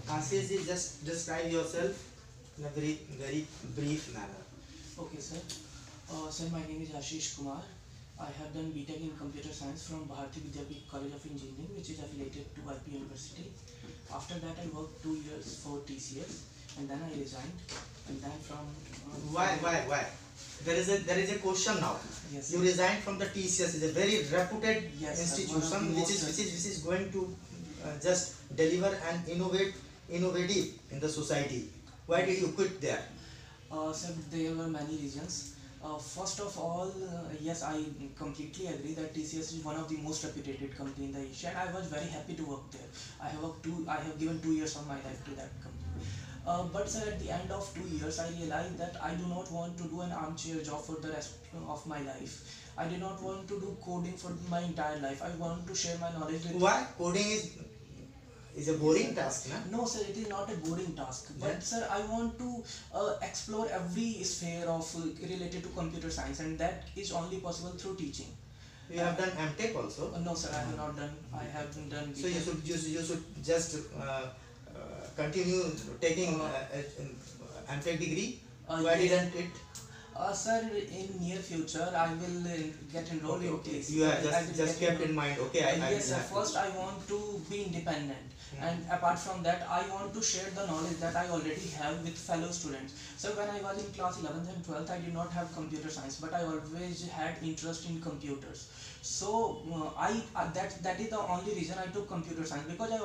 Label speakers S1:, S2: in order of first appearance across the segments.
S1: Ashish, just describe yourself in a very brief manner.
S2: Okay, sir. Sir, my name is Ashish Kumar. I have done BTech in Computer Science from Bharati Vidyapeeth College of Engineering, which is affiliated to IP University. After that, I worked 2 years for TCS, and then I resigned. And then
S1: Why? There is a question now.
S2: Yes.
S1: You resigned from the TCS. Is a very reputed
S2: Yes,
S1: institution which is going to just deliver and innovative in the society. Why did you quit there?
S2: Sir, there were many reasons. First of all, yes, I completely agree that TCS is one of the most reputed company in the Asia, and I was very happy to work there. I have given 2 years of my life to that company. But sir, at the end of 2 years, I realized that I do not want to do an armchair job for the rest of my life. I did not want to do coding for my entire life. I want to share my knowledge with.
S1: Why? Coding is a boring task, na?
S2: No, sir, it is not a boring task. But
S1: Then?
S2: sir, I want to explore every sphere of related to computer science, and that is only possible through teaching.
S1: You have done MTech also.
S2: No, sir, I have not done. I haven't done.
S1: So you should just continue taking MTech degree. Why
S2: yes.
S1: didn't it?
S2: Sir, in near future, I will get enrolled in TCS.
S1: You have
S2: I will
S1: just
S2: get
S1: kept in mind. Okay, I
S2: yes, sir.
S1: will have to.
S2: First, I want to be independent, and apart from that, I want to share the knowledge that I already have with fellow students. So, when I was in class 11th and 12th, I did not have computer science, but I always had interest in computers. So, that is the only reason I took computer science, because I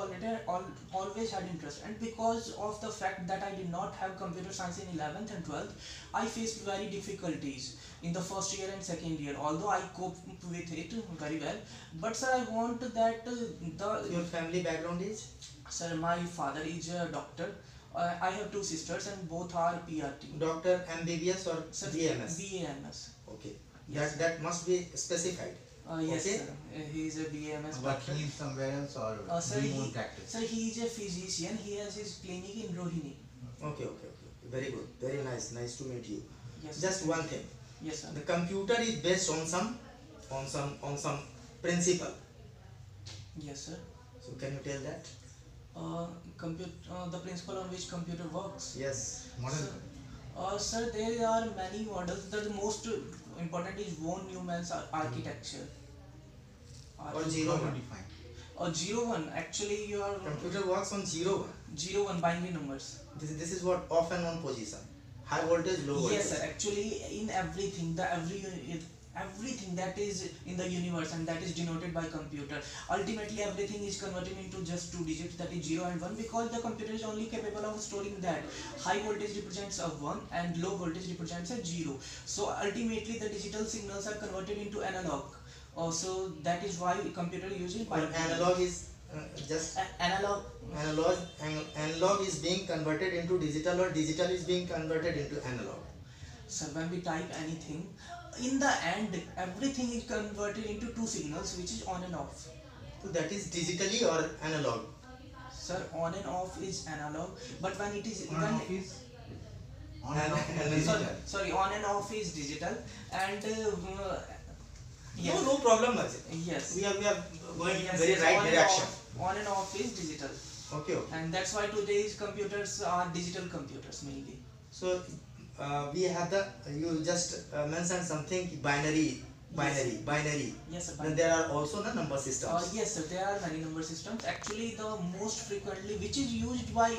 S2: always had interest, and because of the fact that I did not have computer science in 11th and 12th, I faced very difficulties in the first year and second year, although I coped with it very well. But sir, I want that
S1: Your family background is?
S2: sir, my father is a doctor. I have two sisters, and both are PRT.
S1: Doctor, MBBS or
S2: Sir,
S1: BMS?
S2: BAMS.
S1: Okay.
S2: Yes.
S1: That must be specified.
S2: Yes,
S1: Okay.
S2: sir. He is a BAMS doctor.
S3: Working somewhere else or
S2: Sir,
S3: doing own practice?
S2: sir, he is a physician. He has his clinic in Rohini.
S1: Okay. Very good. Very nice. Nice to meet you.
S2: Yes.
S1: Just
S2: sir.
S1: one thing.
S2: Yes, sir.
S1: The computer is based on some principle.
S2: Yes, sir.
S1: So can you tell that?
S2: The principle on which computer works.
S1: Yes.
S3: Model.
S2: Sir, there are many models. The most important is von Neumann's architecture.
S1: Or zero one.
S3: Define.
S2: 01. Actually, you are
S1: Computer works on 0 1.
S2: 01 binary numbers.
S1: This is what off and on position. High voltage, low voltage.
S2: Yes, sir. Actually, in everything, everything that is in the universe and that is denoted by computer, ultimately everything is converted into just two digits, that is 0 and 1, because the computer is only capable of storing that. High voltage represents a 1 and low voltage represents a 0. So ultimately the digital signals are converted into analog. So that is why computer uses
S1: Or analog is just
S2: analog.
S1: analog is being converted into digital, or digital is being converted into analog.
S2: So when we type anything, in the end everything is converted into two signals, which is on and off.
S1: So that is digitally or analog.
S2: Sir, on and off is analog, but when it is
S3: On and off is on and off
S1: And
S3: is
S2: sorry,
S3: digital.
S2: sorry, on and off is digital, and yes,
S1: No problem, Ajit.
S2: yes,
S1: We are going in
S2: yes,
S1: very
S2: yes,
S1: right
S2: on and
S1: direction.
S2: on and off is digital,
S1: Okay.
S2: and that's why today's computers are digital computers mainly.
S1: So we have you just mentioned something binary.
S2: Yes, sir.
S1: Then there are also the number systems.
S2: Yes, sir, there are many number systems. Actually, the most frequently, which is used by,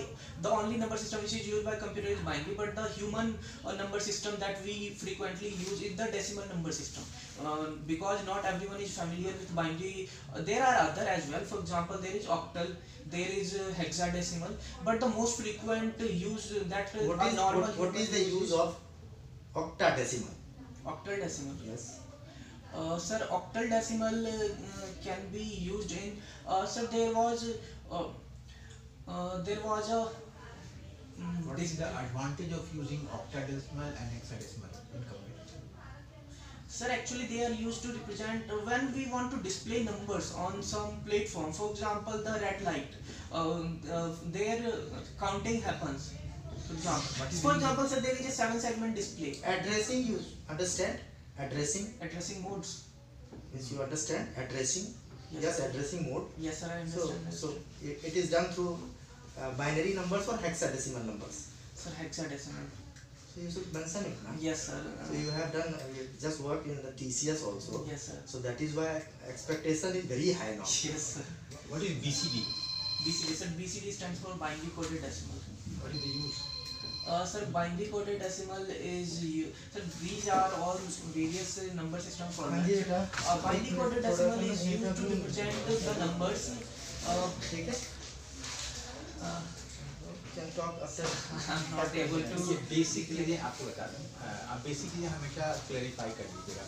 S2: the only number system which is used by computer is binary, but the human number system that we frequently use is the decimal number system. Because not everyone is familiar with binary. There are other as well. For example, there is octal, there is hexadecimal, but the most frequent use that
S1: What is the use of octadecimal?
S2: octal decimal?
S1: Yes.
S2: Sir, octal decimal can be used in. Sir, there was a
S3: What is the advantage of using octadecimal and hexadecimal in computer?
S2: sir, actually they are used to represent when we want to display numbers on some platform. For example, the red light, their counting happens. For example, sir, there is a 7-segment display.
S1: Addressing, you understand?
S2: Addressing modes.
S1: Yes, you understand? Addressing.
S2: Yes.
S1: Yes, addressing mode.
S2: Yes, sir, I
S1: So
S2: understand.
S1: it is done through binary numbers or hexadecimal numbers?
S2: Sir, hexadecimal.
S1: So you should mention it, na?
S2: Yes, sir.
S1: So you have done just work in the TCS also.
S2: Yes, sir.
S1: So that is why expectation is very high now.
S2: Yes, sir.
S3: What is BCD?
S2: BCD, sir. BCD stands for binary coded decimal.
S3: What is the use?
S2: Sir, binary coded decimal is sir, these are all various number system formats. Binary coded decimal is used to represent the numbers.
S1: ठीक है? Can talk after.
S2: I'm not able
S3: ये
S2: to.
S3: Basic चीजें आपको बता दूं। आप basic चीजें हमेशा क्लैरिफाई कर लीजिएगा।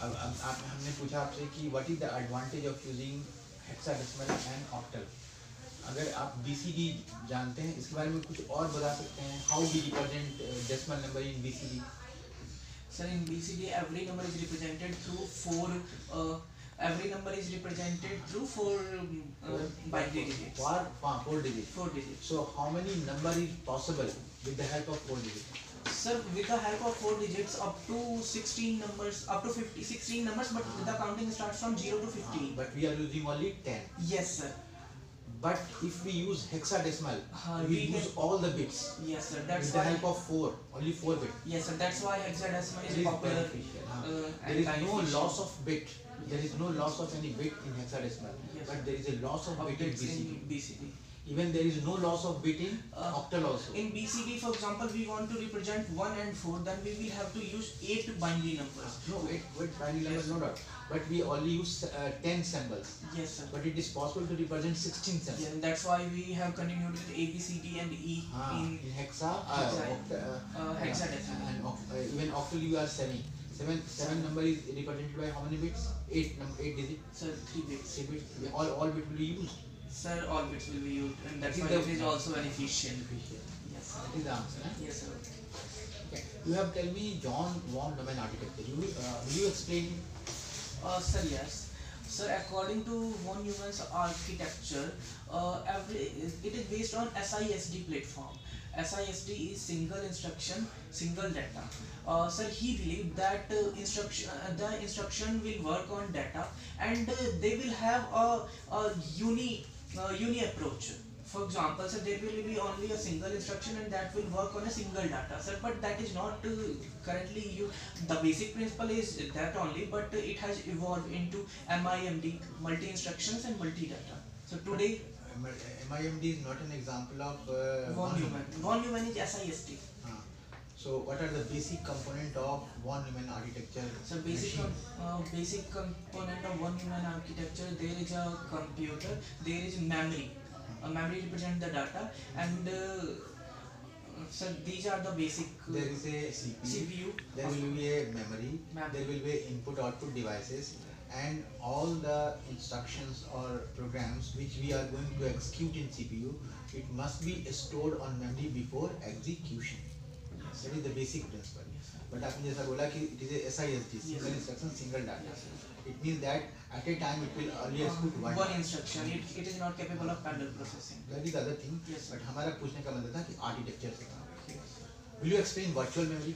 S3: अब हमने पूछा आपसे कि what is the advantage of using hexadecimal and octal. अगर आप BCD जानते हैं इसके बारे में कुछ और बता सकते हैं। How we represent decimal number in BCD?
S2: Sir, in BCD, every number is represented through four. Every number is represented through four binary digits.
S3: Four digits.
S2: 4 digits.
S3: So how many number is possible with the help of 4 digits?
S2: Sir, with the help of 4 digits, up to 16 numbers, up to 16 numbers, but the counting starts from 0 to 15.
S3: But we are using only 10.
S2: Yes, sir.
S3: But if we use hexadecimal,
S2: we
S3: we use
S2: can-
S3: all the bits
S2: Yes, sir. That's
S3: with the
S2: why.
S3: help of 4, only 4 bits.
S2: Yes, sir. That's why hexadecimal
S3: It
S2: is
S3: is
S2: popular.
S3: beneficial, huh?
S2: And
S3: There is no
S2: beneficial.
S3: loss of bit. There is no loss of any bit in hexadecimal.
S2: Yes.
S3: But there is a loss of bit in
S2: Updates in
S3: BCD.
S2: BCD.
S3: Even there is no loss of bit in octal also.
S2: In BCD, for example, we want to represent 1 and 4, then we will have to use 8 binary numbers.
S3: No, wait, binary numbers, no doubt. But we only use 10 symbols.
S2: Yes, sir.
S3: But it is possible to represent 16 symbols.
S2: Yeah, that's why we have continued with A, B, C, D, and E
S3: In
S2: in
S3: hexa,
S2: hexadecimal.
S3: and even octal you are 7. Seven number is represented by how many bits? 8 digits.
S2: Sir, 3 bits.
S3: 3 bits. All bits will be used.
S2: Sir, all bits will be used, and that's
S3: Is
S2: why
S3: the-
S2: it is also beneficial.
S3: Beneficial.
S2: Yes, sir.
S3: That is the answer. Eh?
S2: Yes, sir.
S3: Okay. You have tell me John von Neumann architecture. Will you explain?
S2: Sir, yes. Sir, according to von Neumann's architecture, it is based on SISD platform. SISD is single instruction, single data. Sir, he believed that the instruction will work on data, and they will have a uni approach. For example, sir, there will be only a single instruction and that will work on a single data, sir. But that is not currently the basic principle is that only, but it has evolved into MIMD, multi instructions and multi data. So today,
S3: MIMD is not an example of
S2: von Neumann. Von Neumann is SIST.
S3: So what are the basic component of von Neumann architecture?
S2: So basic component of von Neumann architecture, there is a computer, there is memory. A memory represents the data, and so these are the basic.
S3: There is a CPU. There will be a memory. There will be input-output devices, and all the instructions or programs which we are going to execute in CPU, it must be stored on memory before execution. That is the basic principle. But आपने जैसा बोला कि it is a SISD, single instruction, single data. It means that at a time it will only execute
S2: one instruction. It is not capable of parallel processing.
S3: That is the other thing.
S2: Yes.
S3: But हमारा पूछने का मतलब था कि architecture से कहाँ? Will you explain virtual memory?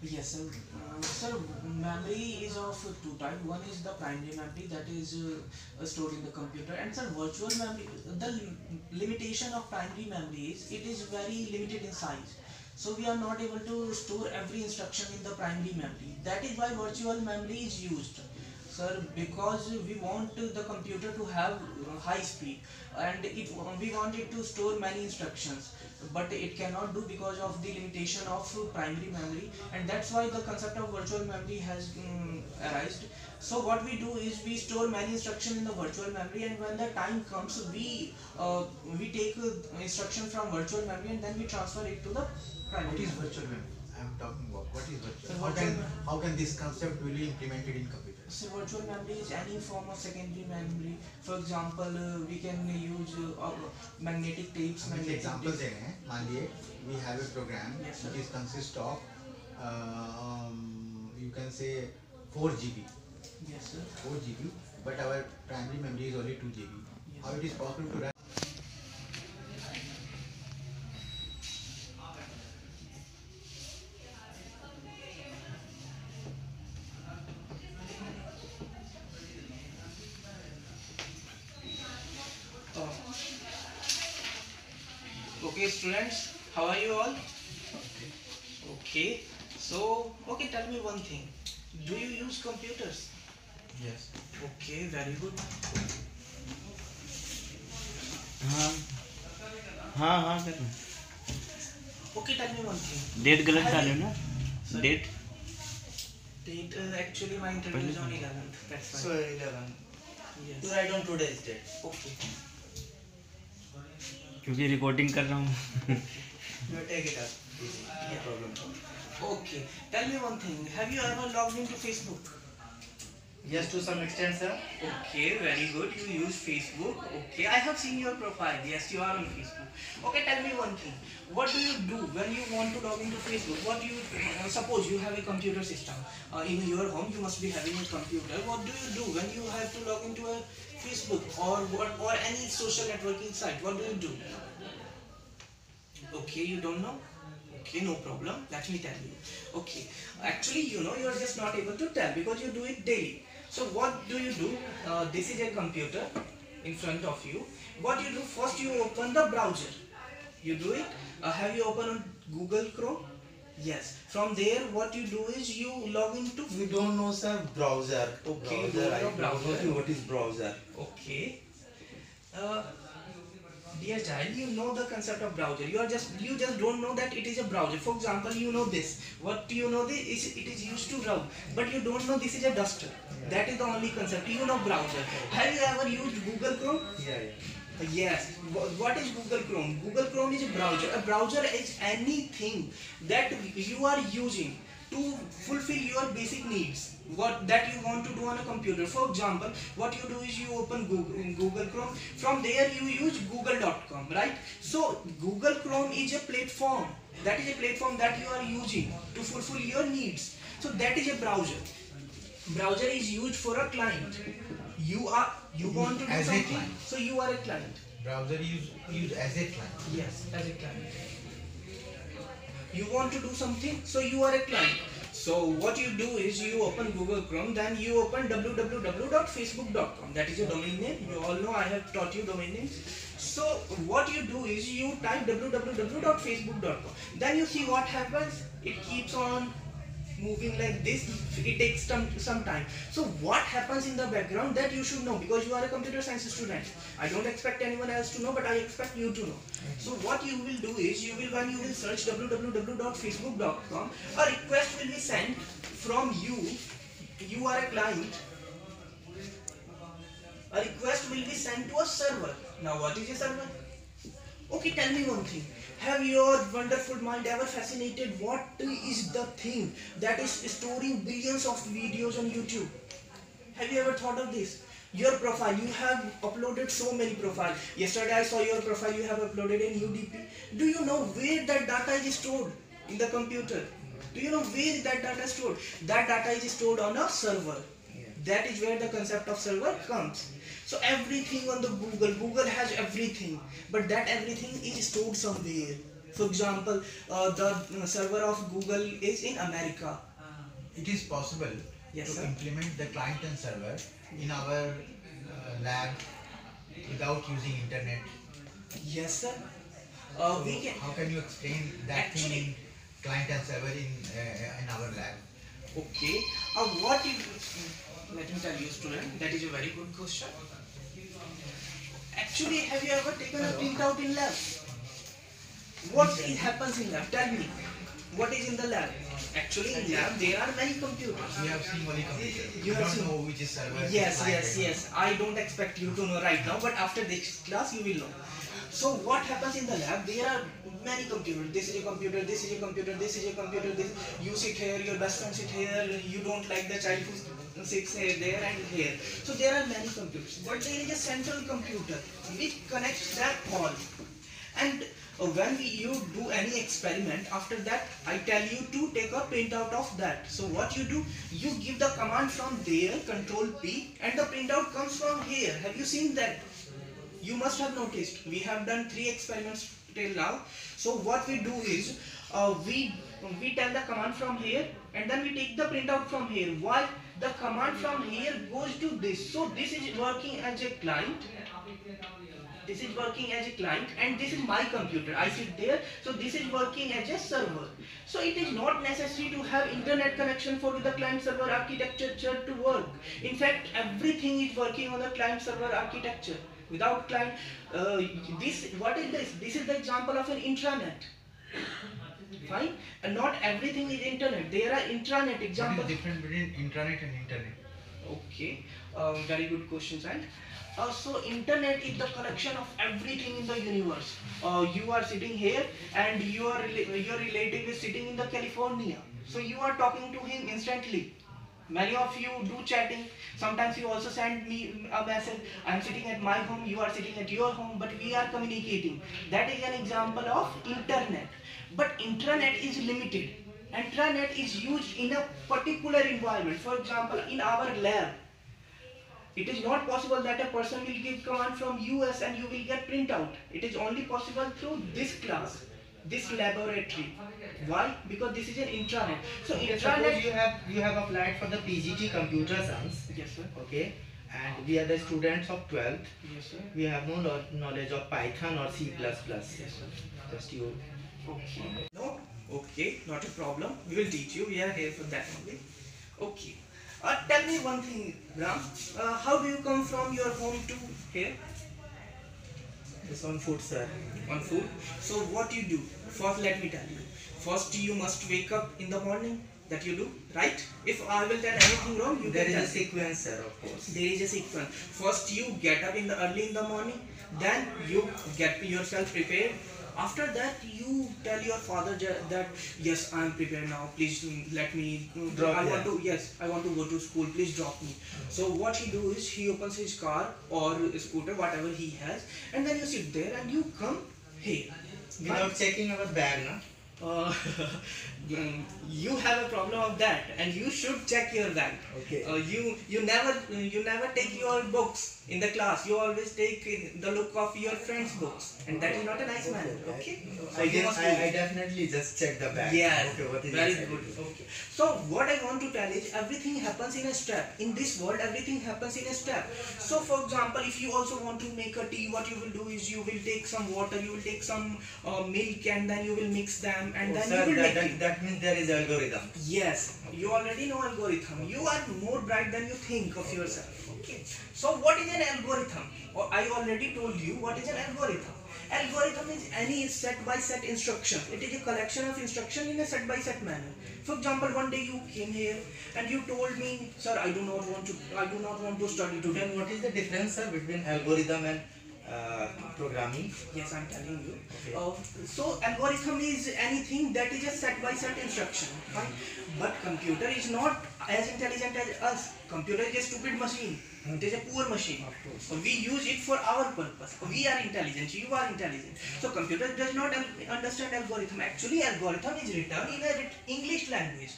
S2: Yes, sir. Sir, memory is of two types. One is the primary memory that is stored in the computer, and sir, virtual memory. The limitation of primary memory is it is very limited in size. So we are not able to store every instruction in the primary memory. That is why virtual memory is used, sir, because we want the computer to have high speed, and we want it to store many instructions, but it cannot do because of the limitation of primary memory, and that's why the concept of virtual memory has arisen. So what we do is we store many instructions in the virtual memory, and when the time comes, we take instruction from virtual memory and then we transfer it to the primary.
S3: What is
S2: memory.
S3: virtual memory? I am talking about what is virtual.
S2: So
S3: How can this concept will be implemented in computers?
S2: So virtual memory is any form of secondary memory. For example, we can use magnetic tapes.
S3: हम एक
S2: Magnetic
S3: example
S2: disks.
S3: दे रहे हैं. मान लिए we have a program
S2: Yes, sir.
S3: which is consist of you can say 4 GB.
S2: Yes, sir.
S3: 4 GB, but our primary memory is only 2 GB.
S2: Yes.
S3: How it is possible to run?
S2: Okay, students, how are you all? Okay, so okay, tell me one thing. Do you use computers?
S3: Yes.
S2: Okay, very good.
S4: हाँ हाँ हाँ कर रहा
S2: Okay, tell me one thing.
S4: Date गलत
S2: Have
S4: डाले
S2: you-
S4: ना
S2: Sorry?
S4: Date
S2: Date, actually my interview is on 11th. That's why.
S1: So 11.
S2: Yes.
S1: You write on today's date.
S2: Okay.
S4: क्योंकि recording कर रहा हूँ
S1: You take it up. Easy. No
S2: Yeah.
S1: problem.
S2: Okay. Tell me one thing. Have you ever logged into Facebook?
S1: Yes, to some extent, sir.
S2: Okay, very good. You use Facebook. Okay, I have seen your profile. Yes, you are on Facebook. Okay, tell me one thing. What do you do when you want to log into Facebook? What do you suppose you have a computer system in your home? You must be having a computer. What do you do when you have to log into a Facebook or any social networking site? What do you do? Okay, you don't know. Okay, no problem. Let me tell you. Okay, actually, you know, you are just not able to tell because you do it daily. So what do you do? This is a computer in front of you. What you do first, you open the browser. You do it. Have you opened on Google Chrome? Yes. From there, what you do is you log into.
S1: We don't know, sir. Browser.
S2: Okay,
S1: Browser.
S2: you
S1: I
S2: don't know
S1: don't
S2: browser.
S1: know what is browser.
S2: Okay. Dear child, you know the concept of browser. You just don't know that it is a browser. For example, you know this. What you know this is it is used to browse, but you don't know this is a duster. That is the only concept. You know browser. Have you ever used Google Chrome?
S1: Yeah.
S2: Yes. What is Google Chrome? Google Chrome is a browser. A browser is anything that you are using to fulfill your basic needs. What that you want to do on a computer. For example, what you do is you open Google Chrome. From there you use google.com, right? So Google Chrome is a platform. That is a platform that you are using to fulfill your needs. So that is a browser. Browser is used for a client. You want to do
S3: As a
S2: something,
S3: client.
S2: so you are a client.
S3: Browser use as a client.
S2: Yes, as a client. You want to do something, so you are a client. So what you do is you open Google Chrome, then you open www.facebook.com. That is a domain name. You all know I have taught you domain names. So what you do is you type www.facebook.com. Then you see what happens. It keeps on moving like this. It takes some time. So what happens in the background, that you should know, because you are a computer science student. I don't expect anyone else to know, but I expect you to know. So what you will do is when you will search www.facebook.com, a request will be sent from you. You are a client. A request will be sent to a server. Now what is a server? Okay, tell me one thing. Have your wonderful mind ever fascinated what is the thing that is storing billions of videos on YouTube? Have you ever thought of this? Your profile, you have uploaded so many profiles. Yesterday I saw your profile, you have uploaded in UDP. Do you know where that data is stored? In the computer. Do you know where that data is stored? That data is stored on a server. That is where the concept of server comes. So everything on the Google has everything, but that everything is stored somewhere. For example, the server of Google is in America.
S3: It is possible
S2: Yes,
S3: to
S2: sir.
S3: implement the client and server in our lab without using internet.
S2: Yes, sir. We can.
S3: How can you explain that thing
S2: Actually-
S3: in client and server in our lab?
S2: Okay. What if? Let me tell you, student. That is a very good question. Actually, have you ever taken a printout in lab? What happens in lab? Tell me. What is in the lab? Actually, in lab there are many computers.
S3: We have seen only computer.
S2: You
S3: We
S2: have
S3: don't
S2: seen-
S3: know which is server. which is
S2: Yes,
S3: client,
S2: yes,
S3: right?
S2: yes. I don't expect you to know right now, but after this class you will know. So what happens in the lab? There are many computers. This is a computer, this is a computer, this is a computer, this you sit here, your best friend sit here, you don't like the child who sits here, there and here. So there are many computers. But there is a central computer which connects them all. And when you do any experiment, after that I tell you to take a printout of that. So what you do, you give the command from there, control P, and the printout comes from here. Have you seen that? You must have noticed. We have done 3 experiments till now. So what we do is we tell the command from here, and then we take the printout from here. Why? the command from here goes to this. So this is working as a client. This is working as a client, and this is my computer. I sit there, so this is working as a server. So it is not necessary to have internet connection for the client server architecture to work. In fact, everything is working on the client server architecture. Without client, what is this? This is the example of an intranet. Fine, and not everything is internet. There are intranet examples.
S3: What is the difference between intranet and internet?
S2: Okay, very good questions. And so internet is the collection of everything in the universe. You are sitting here, and your relative is sitting in the California. So you are talking to him instantly. Many of you do chatting. Sometimes you also send me a message. I am sitting at my home, you are sitting at your home, but we are communicating. That is an example of internet. But intranet is limited. Intranet is used in a particular environment. For example, in our lab, it is not possible that a person will give command from US and you will get printout. It is only possible through this class, this laboratory. Why? Because this is an intranet. So
S1: Okay,
S2: intranet.
S1: suppose you have applied for the PGT Computer Science.
S2: Yes, sir.
S1: Okay, and we are the students of 12th.
S2: Yes, sir.
S1: We have no knowledge of Python or C++.
S2: Yes, sir.
S1: Just you.
S2: Okay. No? Okay, not a problem. We will teach you. We are here for that only. Okay. Tell me one thing, Ram. How do you come from your home to here?
S1: It's on foot, sir.
S2: On foot. So what you do? First, let me tell you. First, you must wake up in the morning. That you do, right? If I will tell anything wrong, you
S1: There
S2: can
S1: is
S2: tell
S1: a sequence, sir, of course.
S2: There is a sequence. First, you get up early in the morning. Then you get yourself prepared. After that, you tell your father that yes, I am prepared now. Please let me. I want to go to school. Please drop me. So what he do is he opens his car or scooter, whatever he has, and then you sit there and you come here.
S1: Without checking our bag, na?
S2: You have a problem of that, and you should check your bag.
S1: Okay.
S2: You never take your books in the class. You always take the look of your friend's books, and that is not a nice manner. Okay. So you must do
S1: I
S2: it.
S1: definitely just check the bag.
S2: Yes,
S1: Okay, what is
S2: very
S1: inside
S2: good.
S1: it?
S2: Okay. So what I want to tell is everything happens in a step. In this world, everything happens in a step. So for example, if you also want to make a tea, what you will do is you will take some water, you will take some milk, and then you will mix them, and then
S1: Sir,
S2: you will make tea.
S1: that means there is algorithm.
S2: Yes, you already know algorithm. You are more bright than you think of yourself. Okay. So what is an algorithm? I already told you what is an algorithm. Algorithm is any set by set instruction. It is a collection of instruction in a set by set manner. For example, one day you came here and you told me, sir, I do not want to study today.
S1: Then what is the difference, sir, between algorithm and programming?
S2: Yes, I'm telling you.
S1: Okay.
S2: So algorithm is anything that is a set by set instruction. Fine. But computer is not as intelligent as us. Computer is a stupid machine. It is a poor machine. So we use it for our purpose. We are intelligent. You are intelligent. So computer does not understand algorithm. Actually, algorithm is written in a English language.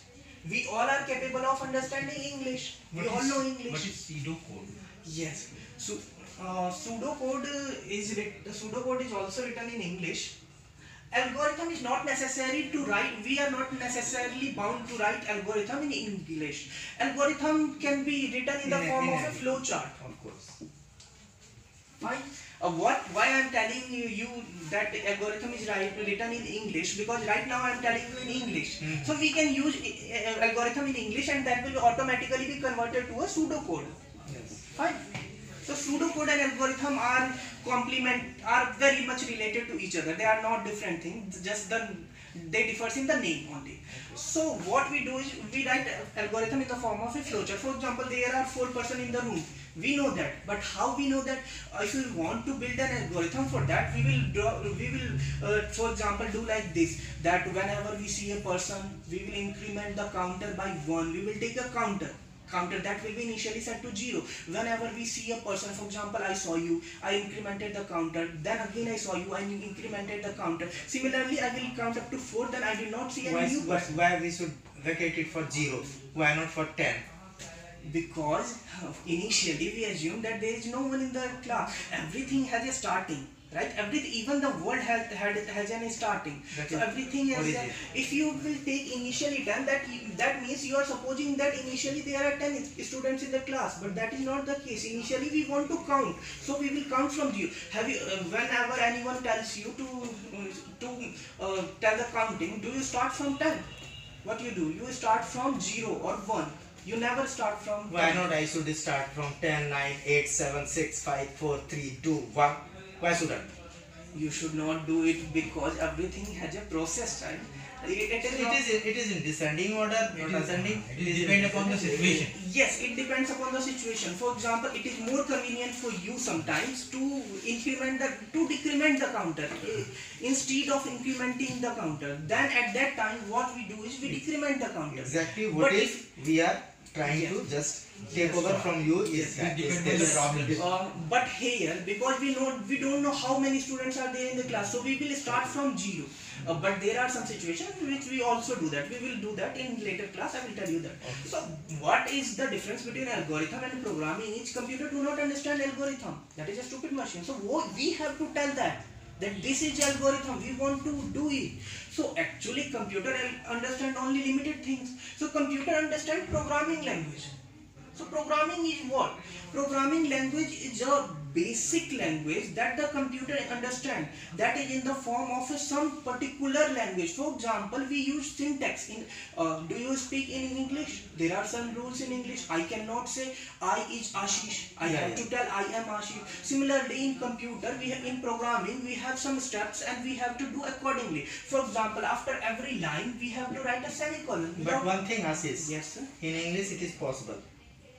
S2: We all are capable of understanding English. We all know English.
S3: What is pseudocode?
S2: Yes. So pseudocode is also written in English. Algorithm is not necessary to write. We are not necessarily bound to write algorithm in English. Algorithm can be written in the form of a flow chart.
S1: Of course.
S2: Fine. Why I am telling you that algorithm is written in English, because right now I am telling you in English. So we can use algorithm in English, and that will automatically be converted to a pseudocode.
S1: Yes.
S2: Fine. So pseudocode and algorithm are very much related to each other. They are not different things. They differ in the name only. So what we do is we write algorithm in the form of a flowchart. For example, there are 4 persons in the room. We know that, but how we know that? If we want to build an algorithm for that, we will for example do like this, that whenever we see a person, we will increment the counter by 1. We will take a counter that will be initially set to 0. Whenever we see a person, for example, I saw you, I incremented the counter, then again I saw you, I incremented the counter. Similarly, I will count up to 4, then I did not see any new person.
S1: Why we should vacate it for 0? Why not for 10?
S2: Because initially we assume that there is no one in the class. Everything has a starting, right? Everything, even the world has an starting.
S1: That
S2: So
S1: is
S2: everything is
S1: origin.
S2: if you will take initially 10, that means you are supposing that initially there are 10 students in the class, but that is not the case. Initially we want to count, so we will count from 0. Have you whenever anyone tells you to tell the counting, do you start from 10? What you do, you start from 0 or 1. You never start from 10.
S1: Why not I should start from 10, 9, 8, 7, 6, 5, 4, 3, 2, 1? Why shouldn't?
S2: You should not do it because everything has a process, right?
S1: It is in descending order, not ascending.
S3: It is depend upon the situation.
S2: Yes, it depends upon the situation. For example, it is more convenient for you sometimes to decrement the counter instead of incrementing the counter. Then at that time, what we do is we decrement the counter.
S1: Exactly
S2: But
S1: what
S2: if
S1: we are trying
S2: Yes.
S1: to just take over from you is that.
S3: It
S1: Is
S3: depends on the
S1: this.
S3: problem.
S2: but here, because we don't know how many students are there in the class, so we will start from 0. But there are some situations which we also do that. We will do that in later class. I will tell you that.
S1: Okay.
S2: So what is the difference between algorithm and programming? Each computer do not understand algorithm. That is a stupid machine. So what we have to tell that this is algorithm. We want to do it. So actually computer understand only limited things. So computer understand programming language. So programming is what? Programming language is a basic language that the computer understands. That is in the form of some particular language. For example, we use syntax. Do you speak in English? There are some rules in English. I cannot say I is Ashish. I have to tell I am Ashish. Similarly, in computer, in programming, we have some steps and we have to do accordingly. For example, after every line, we have to write a semicolon.
S1: But one thing, Ashish,
S2: Yes, sir.
S1: in English it is possible.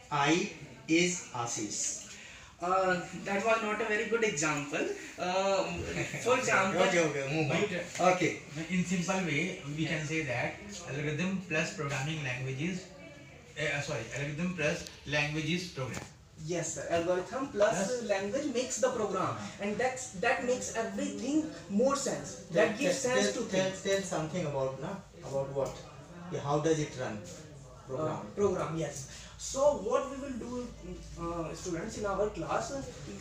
S1: I is Ashish.
S2: That was not a very good example. For example,
S1: Okay, move on. Okay.
S3: In simple way, we can say that algorithm plus programming languages, algorithm plus language is program.
S2: yes, sir. Algorithm plus language makes the program, and that makes everything more sense. That gives sense to things.
S1: Tell something about what? Yeah, how does it run?
S2: Program, yes. So what we will do, students, in our class,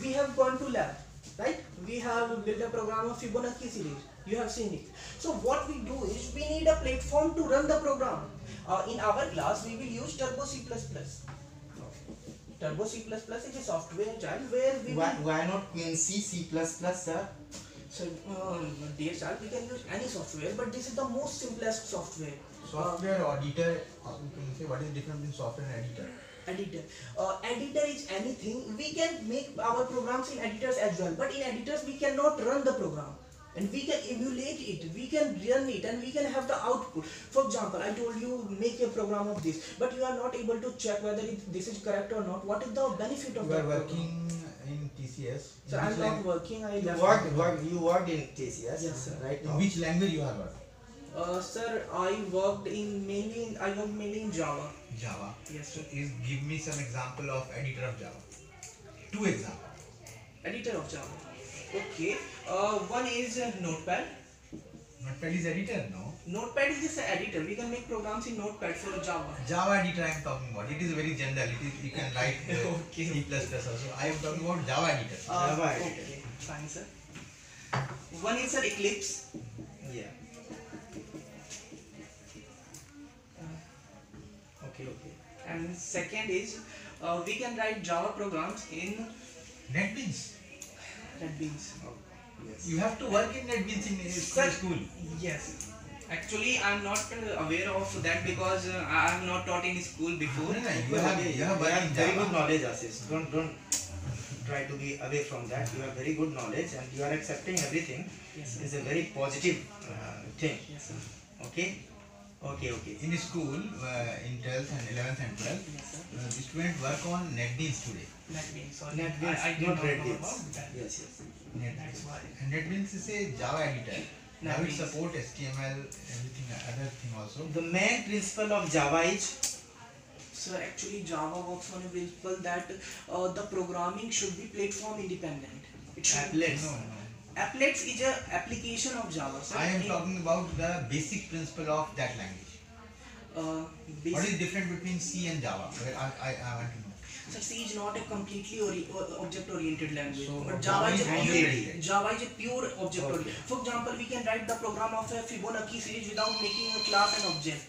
S2: we have gone to lab, right? We have built a program of Fibonacci series. You have seen it. So what we do is we need a platform to run the program. In our class, we will use Turbo C++. Turbo C++ is a software child where we
S1: Why not Quincy C++, sir?
S2: So, dear child, we can use any software, but this is the most simplest software.
S3: Software auditor, you can say what is the difference between software and editor?
S2: Editor. Editor is anything. We can make our programs in editors as well, but in editors we cannot run the program. And we can emulate it, we can run it, and we can have the output. For example, I told you make a program of this, but you are not able to check whether this is correct or not. What is the benefit of
S3: You
S2: that
S3: are
S2: program?
S3: working in TCS.
S2: So I'm not working. I left.
S1: You worked in TCS,
S2: Yes, sir.
S1: right?
S3: In which language you have worked?
S2: Sir, I worked mainly in Java.
S3: Java.
S2: Yes, sir.
S3: Give me some example of editor of Java. 2 examples.
S2: Editor of Java. Okay. One is Notepad.
S3: Notepad is editor, no?
S2: Notepad is just an editor. We can make programs in Notepad for Java.
S3: Java editor I am talking about. It is very general. You can write
S2: Okay.
S3: C++ also. I am talking about Java editor.
S1: Java editor.
S2: Okay, fine, sir. One is Eclipse.
S1: Yeah. Okay.
S2: And second is we can write Java programs in
S3: NetBeans.
S2: NetBeans.
S1: Yes.
S3: You have to work in NetBeans in
S2: Sir,
S3: school.
S2: yes. Actually, I'm not aware of that because I am not taught in school before.
S3: No,
S1: You have
S3: worked in
S1: very
S3: Java.
S1: good knowledge, Ashish. Don't try to be away from that. You have very good knowledge and you are accepting everything.
S2: Yes, sir.
S1: It's a very positive thing.
S2: Yes, sir.
S1: Okay.
S3: In school, in 12th and 11th and 12th,
S2: Yes, sir.
S3: the students work on NetBeans today.
S2: NetBeans. Sorry.
S1: NetBeans,
S2: I did
S1: not
S2: not know
S1: RedBeans.
S2: about that.
S1: Yes.
S2: That's why.
S3: And NetBeans is a Java editor. Now it
S2: NetBeans.
S3: support HTML, everything, other thing also.
S1: The main principle of Java is
S2: So actually Java works on a principle that the programming should be platform independent. It should
S1: applets.
S3: No.
S2: Applets is a application of Java. So
S3: I am talking about the basic principle of that language. What is different between C and Java? Well, I want to know.
S2: So C is not a completely object-oriented language,
S3: So,
S2: but Java is a
S3: Java is
S2: pure,
S3: only-
S2: Java is a pure object-oriented. For example, we can write the program of a Fibonacci series without making a class and object.